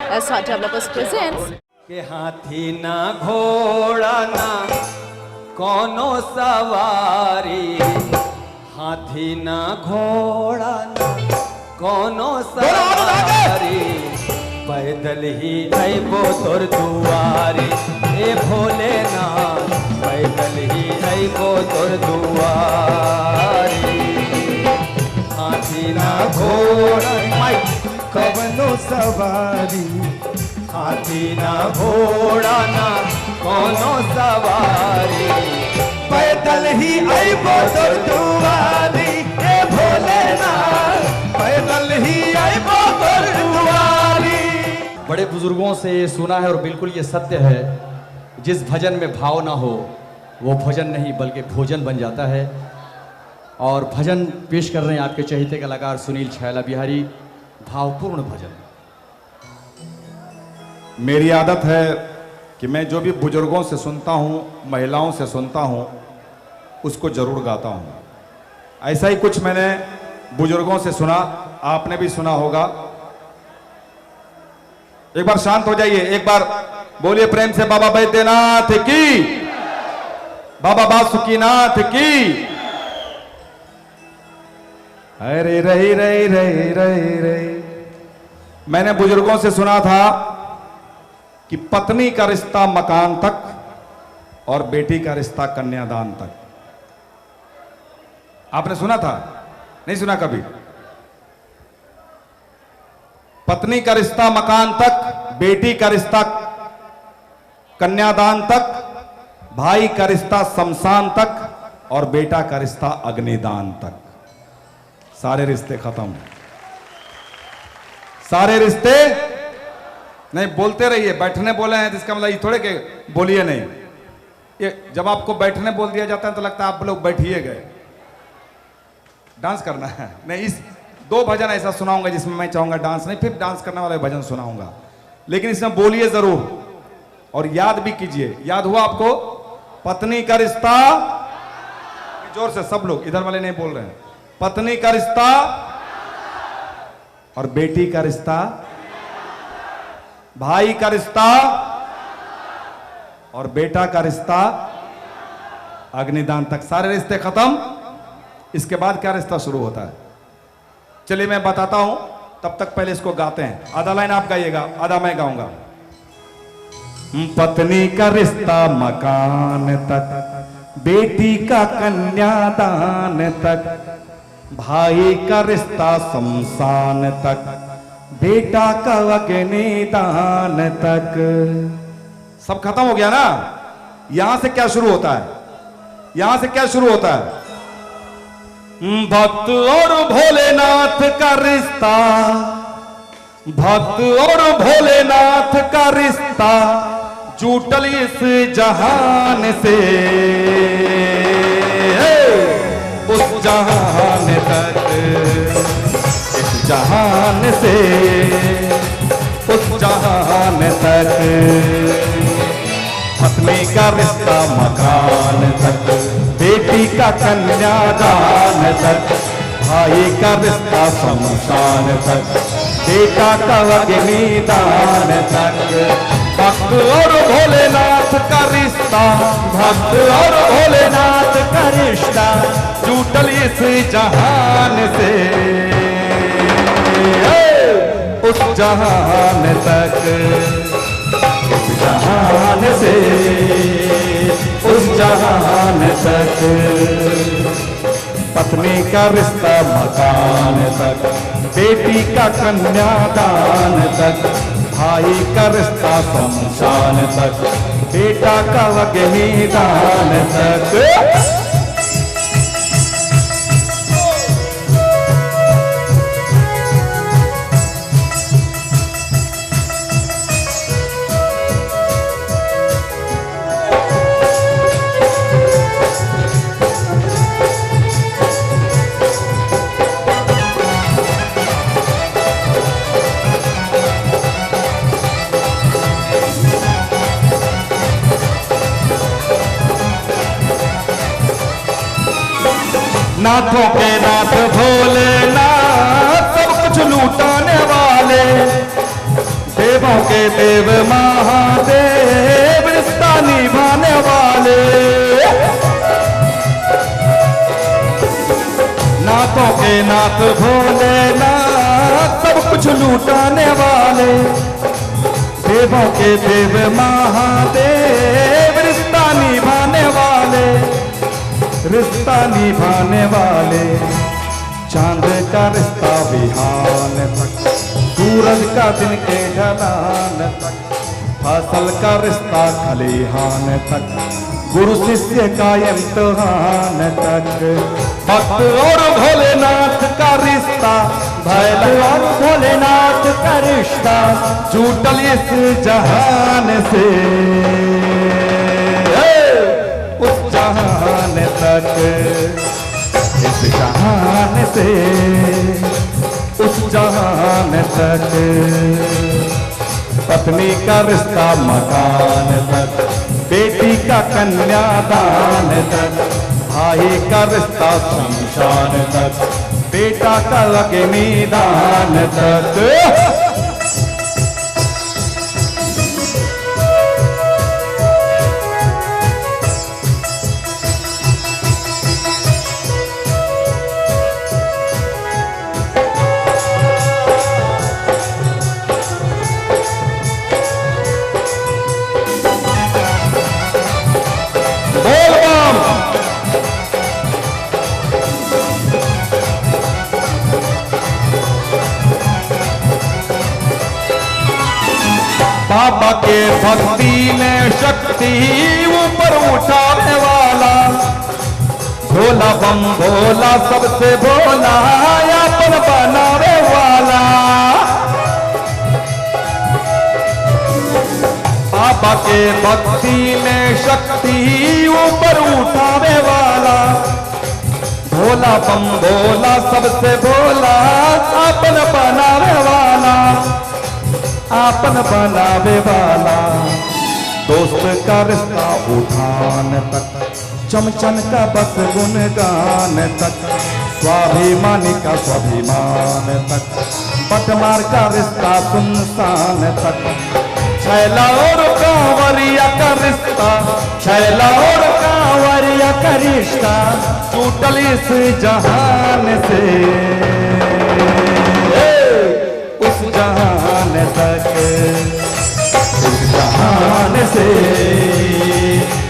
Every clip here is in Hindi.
SR Developers presents के हाथी ना घोड़ा ना कोनो सवारी, हाथी ना घोड़ा ना कोनो सवारी, पैदल ही अइबो तोर दुआरी, ए भोलेनाथ पैदल ही अइबो तोर दुआरी। हाथी ना घोड़ा कवनो सवारी, हाथी ना घोड़ा ना कोनो सवारी, पैदल ही अइबो तोर दुआरी, ए भोलेनाथ पैदल ही अइबो तोर दुआरी। बड़े बुजुर्गों से ये सुना है और बिल्कुल ये सत्य है, जिस भजन में भाव ना हो वो भजन नहीं बल्कि भोजन बन जाता है। और भजन पेश कर रहे हैं आपके चहेते कलाकार सुनील छैला बिहारी, भावपूर्ण भजन। मेरी आदत है कि मैं जो भी बुजुर्गों से सुनता हूँ, महिलाओं से सुनता हूँ, उसको जरूर गाता हूँ। ऐसा ही कुछ मैंने बुजुर्गों से सुना, आपने भी सुना होगा। एक बार शांत हो जाइए, एक बार बोलिए प्रेम से बाबा बैद्यनाथ की, बाबा बासुकीनाथ की। अरे रही रही रही रही रही। मैंने बुजुर्गों से सुना था कि पत्नी का रिश्ता मकान तक और बेटी का रिश्ता कन्यादान तक। आपने सुना था? नहीं सुना कभी? पत्नी का रिश्ता मकान तक, बेटी का रिश्ता कन्यादान तक, भाई का रिश्ता शमशान तक और बेटा का रिश्ता अग्निदान तक। सारे रिश्ते खत्म, सारे रिश्ते नहीं। बोलते रहिए, बैठने बोले हैं जिसका मतलब ये थोड़े के बोलिए नहीं। ये जब आपको बैठने बोल दिया जाता है तो लगता है आप लोग बैठिए गए, डांस करना है नहीं। इस दो भजन ऐसा सुनाऊंगा जिसमें मैं चाहूंगा डांस नहीं, फिर डांस करने वाले भजन सुनाऊंगा, लेकिन इसमें बोलिए जरूर और याद भी कीजिए। याद हुआ आपको? पत्नी का रिश्ता, जोर से सब लोग, इधर वाले नहीं बोल रहे हैं। पत्नी का रिश्ता और बेटी का रिश्ता, भाई का रिश्ता और बेटा का रिश्ता अग्निदान तक। सारे रिश्ते खत्म। इसके बाद क्या रिश्ता शुरू होता है? चलिए मैं बताता हूं, तब तक पहले इसको गाते हैं। आधा लाइन आप गाइएगा, आधा मैं गाऊंगा। पत्नी का रिश्ता मकान तक, बेटी का कन्यादान तक, भाई का रिश्ता शमशान तक, बेटा का अग्निदान तक। सब खत्म हो गया ना? यहां से क्या शुरू होता है? यहां से क्या शुरू होता है? भक्त और भोलेनाथ का रिश्ता, भक्त और भोलेनाथ का रिश्ता जुटल इस जहान से उस जहान तक, इस जहान से उस जहान तक। पत्नी का रिश्ता मकान तक, बेटी का कन्यादान तक, भाई का रिश्ता शमशान तक, बेटा का अग्निदान तक। भक्त और भोलेनाथ का रिश्ता, भक्त और भोलेनाथ का रिश्ता जुटल इस जहान से उस जहान तक, इस जहान से उस जहान तक। पत्नी का रिश्ता मकान तक, बेटी का कन्यादान तक, भाई का रिश्ता शमशान तक, बेटा का अग्निदान तक। नाथों के नाथ भोलेनाथ सब कुछ लूटाने वाले, देव देवों के देव महादेव रिश्ता निभाने वाले, नाथों के नाथ भोलेनाथ सब कुछ लूटाने वाले, देवों के देव महादेव रिश्ता निभाने वाले, रिश्ता निभाने वाले। चांद का रिश्ता बिहान तक, सूरज का दिन के ढलान तक, फसल का रिश्ता खलिहान तक, गुरु शिष्य का इम्तिहान तक, भक्त और भोलेनाथ का रिश्ता, भैल और भोलेनाथ का रिश्ता जुटल इस जहान से उस जहान तक, इस जहान से उस जहान तक, पत्नी का रिश्ता मकान तक, बेटी का कन्यादान तक, भाई का रिश्ता शमशान तक, बेटा का लगे मैदान तक। बाबा के भक्ति में शक्ति ऊपर उठाने वाला, भोला बम भोला सबसे भोला अपन बनावे वाला, बाबा के भक्ति में शक्ति ऊपर उठावे वाला, भोला बम भोला सबसे भोला अपन बनावे वाला, आपन बनावे वाला। दोस्त का रिश्ता उठान तक, चमचन का बस गुणगान तक, स्वाभिमानी का स्वाभिमान तक, बटमार का रिश्ता सुनसान तक, छैला और कांवरिया का रिश्ता, छैला और कांवरिया का रिश्ता टूटल इस जहान से उस जहान तक, उस जहान से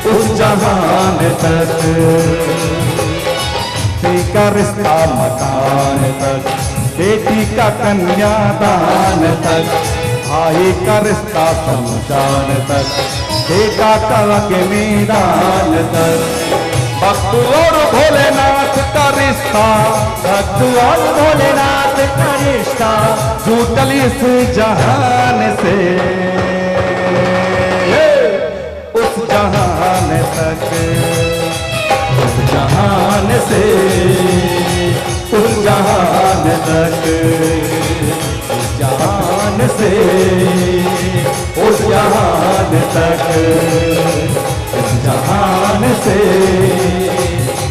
उस जहान तक, बेटी का रिश्ता मकान तक, बेटी का कन्यादान तक, भाई का रिश्ता शमशान तक, बेटा का लगे मैदान तक, भक्त और भोलेनाथ का रिश्ता, भक्त और भोलेनाथ का रिश्ता जुटल इस जहान से उस जहान तक, उस जहान से उस जहान तक, उस जहान से उस जहान तक, उस जहान से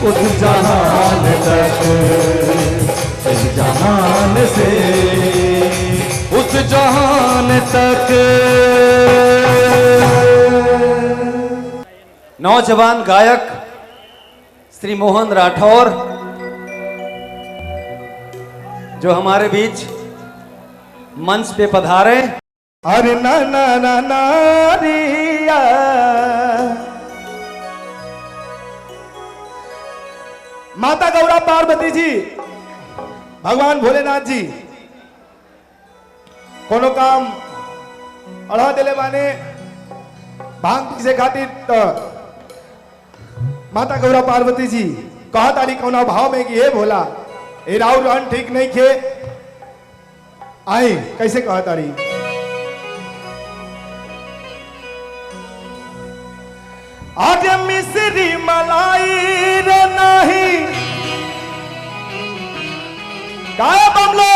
उस जहान तक, इस जहान से उस जहान तक। नौजवान गायक श्री मोहन राठौर जो हमारे बीच मंच पे पधारे। अरे ना ना ना ना रिया, माता गौरा पार्वती जी, भगवान भोलेनाथ जी कोनो काम अड़ा दिले माने भांग से खातिर तो माता गौरा पार्वती जी कहा तारी कौना भाव में कि हे भोला ए राउर रन ठीक नहीं खे आई, कैसे कहा तारी? आज मिश्री मलाई रे नहीं गाया बमलो,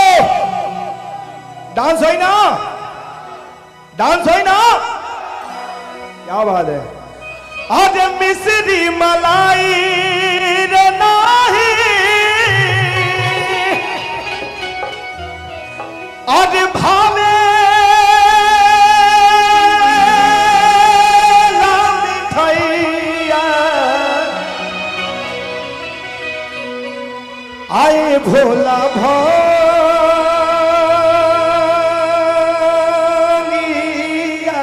डांस होई ना, डांस होई ना, क्या बात है? आज मिश्री मलाई रे नहीं, आज भावे भांगिया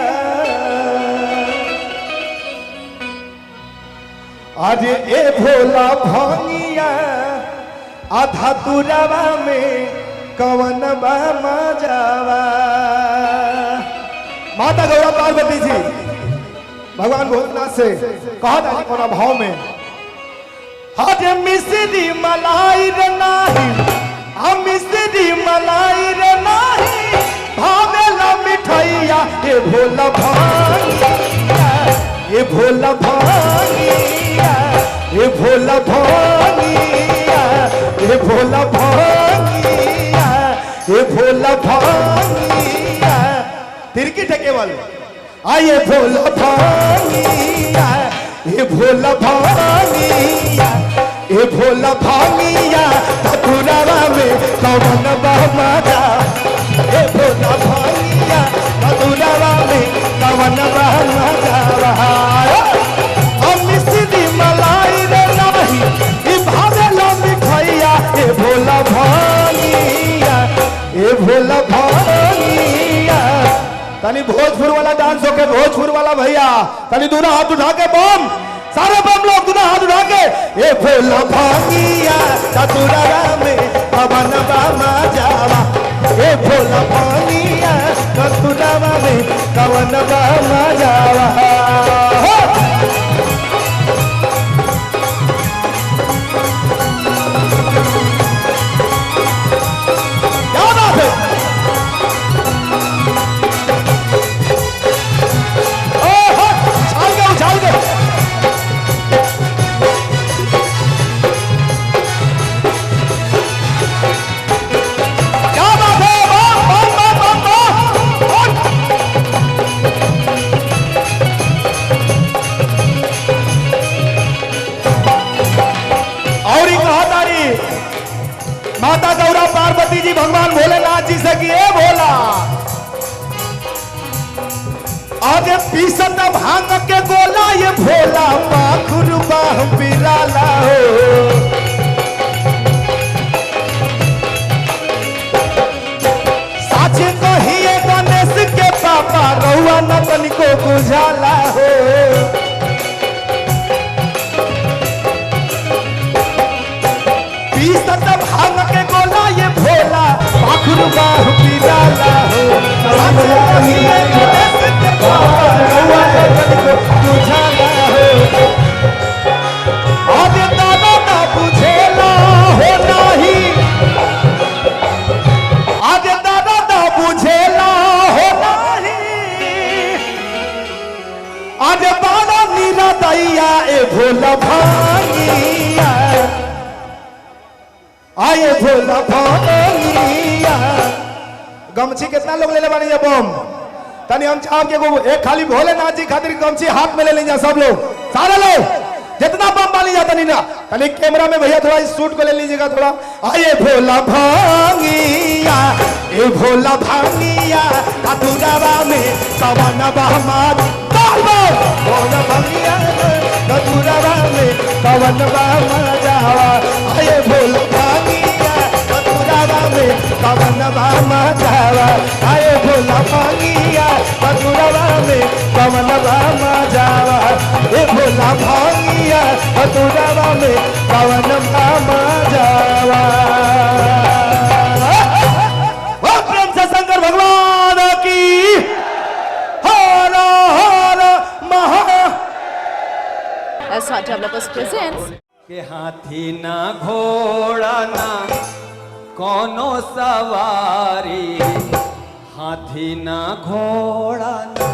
अरे ए भोला भांगिया आधा तुरवा में कवन बा मजावा। माता गौरा पार्वती जी भगवान भोलेनाथ से कहा था कोना भाव में हरे मिश्री मलाई रे नाही हम मिश्री मलाई रे नाही भावेला मिठाइया ए भोला भांगिया ए भोला भांगिया ए भोला भांगिया ए भोला भांगिया ए भोला भांगिया तिरकी ठके वाले आये भोला भांगिया ए भोला भांगिया ए भोला भांगिया ततुरावा में कवन बा मजा ए भोला भांगिया ततुरावा में कवन बा मजा हम मिश्री मलाई रे नाही ई भावेला मिठाइया ए भोला भांगिया ए भोला भांगिया। तनी भोजपुर वाला डांस होके भोजपुर वाला भैया तनी दोनों हाथ उठा के बम सारे बम लोग दोनों हाथ उठा के ए भोला भांगिया चतुरारा में पवन बामा जावा ए भोला भांगिया चतुरारा में पवन बामा जावा। क्या बात है माता गौरा पार्वती जी भगवान भोलेनाथ जी से किए भोला आगे पीसत भांग के गोला ये भोला पाखुर बाह बिराला हो साचे कहिए गणेश के पापा गौआ नतन को बुझाला हो पीसत भांग के गोला ये भोला पाखुर बाह बिराला हो साचे कहिए गणेश के पापा गौआ नतन को बुझाला हो आगे दादा ना बुझेला हो नहीं आगे दादा ना बुझेला हो नहीं आगे बाड़ा नीरा दैया ए भोला भांगिया आए भोला भांगिया। गमछी कितना लोग ले ले बानी बम तनी हम चाह के एक खाली भोलेनाथ जी खातिर गमछी हाथ में ले लीजिए सब लोग सारे लोग जितना बम बाली जाता नहीं ना तनी कैमरा में भैया थोड़ा इस सूट को ले लीजिएगा थोड़ा आए भोला भांगिया ए भोला भांगिया कतुरावा में पवन बहमाद भोला भांगिया कतुरावा में पवन बहमाजावा आए भोला भांगिया कतुरावा में पवन बहमाजावा आए भोला भांगिया कतुरावा में पवन बहमाजावा ए भोला भांगिया कतुरावा में पवन बहमाजावा। प्रेम से शंकर भगवान की हर हर महा। SR Developers presents के हाथी ना घोड़ा ना कोनो सवारी हाथी ना घोड़ा ना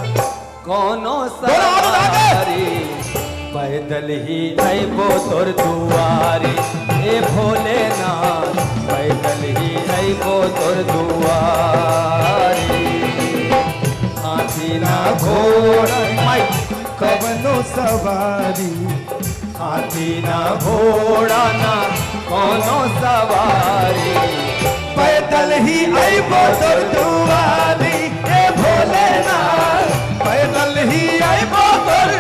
कोनो सवारी पैदल ही अइबो तोर दुआरी ए भोलेनाथ पैदल ही अइबो तोर दुआरी हाथी ना घोड़ा कवनो सवारी हाथी ना घोड़ा ना कोनो सवारी पैदल ही अइबो तोर दुआरी ए भोलेनाथ पैदल ही अइबो तोर